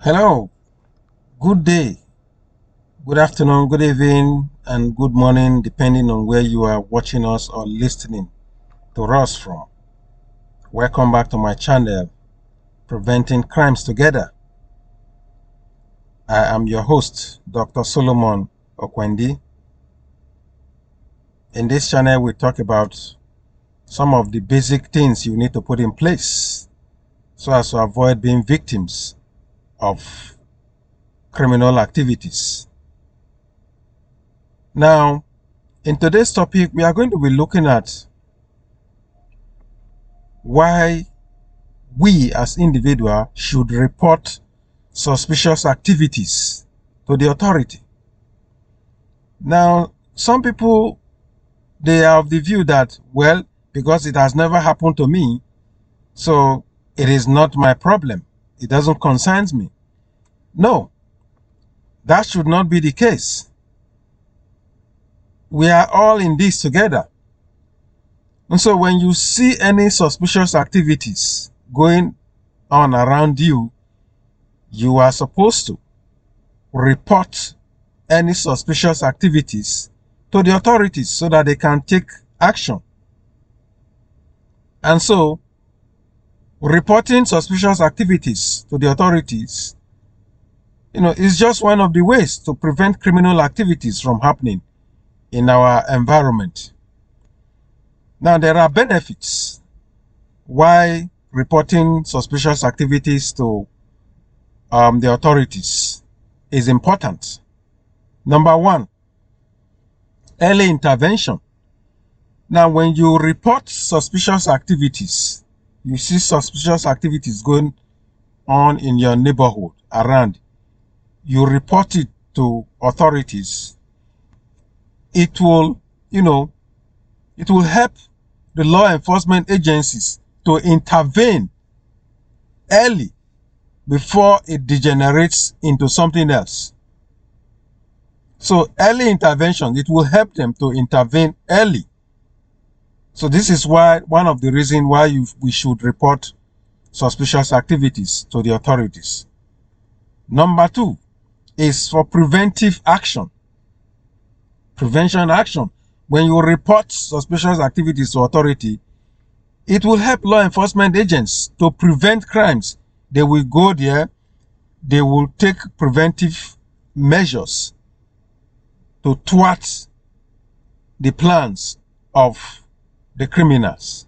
Hello, good day, good afternoon, good evening, and good morning, depending on where you are watching us or listening to us from. Welcome back to my channel, Preventing Crimes Together. I am your host, Dr. Solomon Okwendi. In this channel, we talk about some of the basic things you need to put in place so as to avoid being victims of criminal activities. Now, in today's topic, we are going to be looking at why we as individuals should report suspicious activities to the authority. Now, some people, they are of the view that, well, because it has never happened to me, so it is not my problem. It doesn't concern me. No, that should not be the case. We are all in this together. And so when you see any suspicious activities going on around you, you are supposed to report any suspicious activities to the authorities so that they can take action. And so, reporting suspicious activities to the authorities, is just one of the ways to prevent criminal activities from happening in our environment. Now, there are benefits why reporting suspicious activities to the authorities is important. Number one, early intervention. Now, when you report suspicious activities, you see suspicious activities going on in your neighborhood around, you report it to authorities, it will help the law enforcement agencies to intervene early before it degenerates into something else. So early intervention, it will help them to intervene early. So this is why one of the reasons why we should report suspicious activities to the authorities. Number two is for preventive action. Prevention action. When you report suspicious activities to authority, it will help law enforcement agents to prevent crimes. They will go there, they will take preventive measures to thwart the plans of the criminals.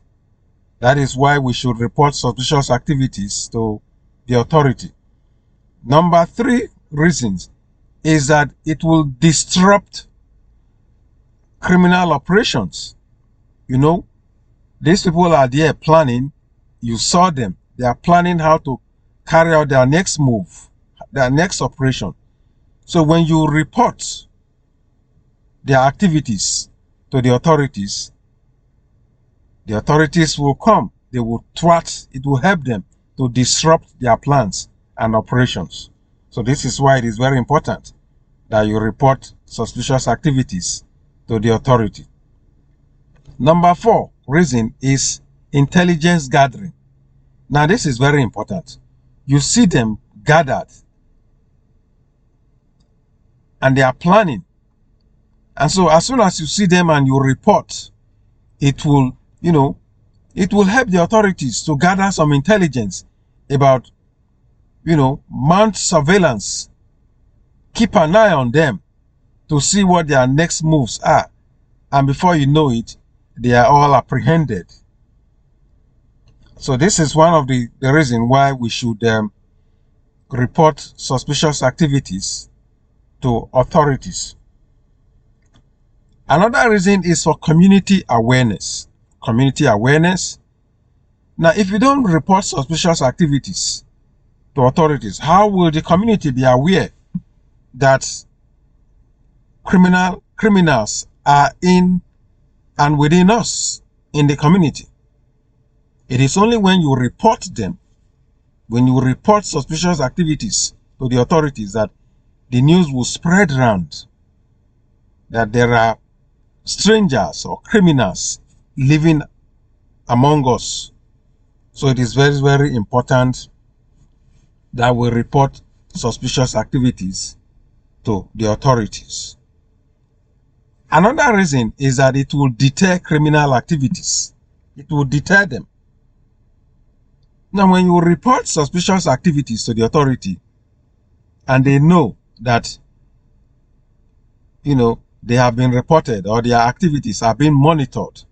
That is why we should report suspicious activities to the authority. Number three reasons is that it will disrupt criminal operations. These people are there planning. You saw them. They are planning how to carry out their next move, their next operation. So when you report their activities to the authorities will come. They will thwart. It will help them to disrupt their plans and operations. So this is why it is very important that you report suspicious activities to the authority. Number four reason is intelligence gathering. Now this is very important. You see them gathered and they are planning. And so as soon as you see them and you report, it will help the authorities to gather some intelligence about, mount surveillance, keep an eye on them to see what their next moves are. And before you know it, they are all apprehended. So this is one of the reasons why we should report suspicious activities to authorities. Another reason is for community awareness. Community awareness. Now, if you don't report suspicious activities to authorities, how will the community be aware that criminals are in and within us in the community? It is only when you report them, when you report suspicious activities to the authorities, that the news will spread around that there are strangers or criminals living among us. So it is very, very important that we report suspicious activities to the authorities. Another reason is that it will deter criminal activities. It will deter them. Now, when you report suspicious activities to the authority and they know that, they have been reported or their activities are being monitored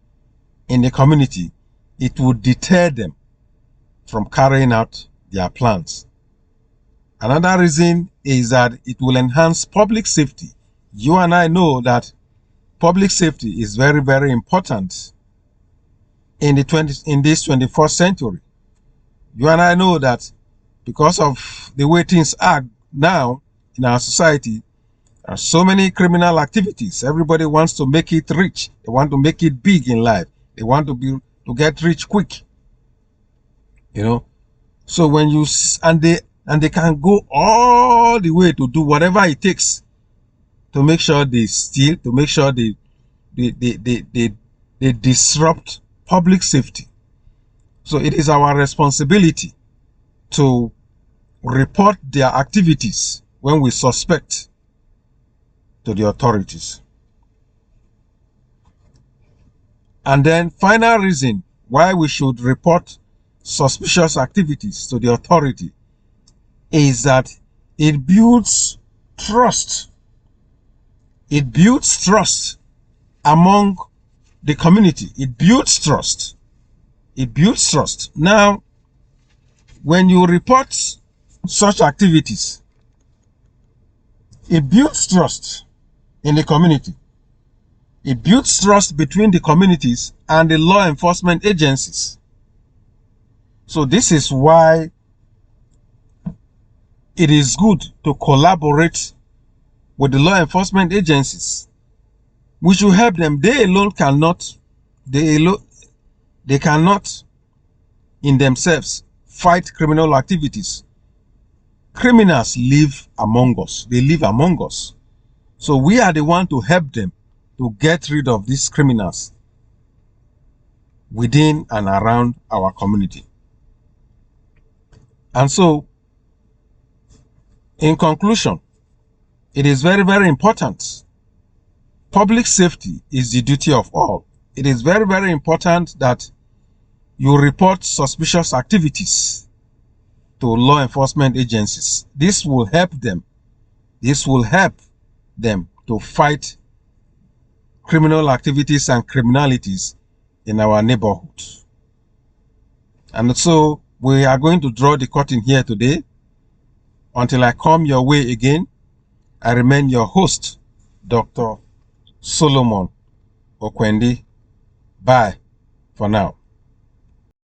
in the community, it will deter them from carrying out their plans. Another reason is that it will enhance public safety. You and I know that public safety is very, very important in this 21st century. You and I know that because of the way things are now in our society, there are so many criminal activities. Everybody wants to make it rich. They want to make it big in life. They want to get rich quick. So when you and they can go all the way to do whatever it takes to make sure they steal, to make sure they disrupt public safety. So it is our responsibility to report their activities when we suspect to the authorities. And then final reason why we should report suspicious activities to the authority is that it builds trust. It builds trust among the community. It builds trust. It builds trust. Now, when you report such activities, it builds trust in the community. It builds trust between the communities and the law enforcement agencies. So this is why it is good to collaborate with the law enforcement agencies. We should help them. They alone cannot, they cannot in themselves fight criminal activities. Criminals live among us. They live among us. So we are the one to help them to get rid of these criminals within and around our community. And so, in conclusion, it is very, very important. Public safety is the duty of all. It is very, very important that you report suspicious activities to law enforcement agencies. This will help them. This will help them to fight criminal activities and criminalities in our neighborhood. And so we are going to draw the curtain here today. Until I come your way again, I remain your host, Dr. Solomon Okwendi. Bye for now.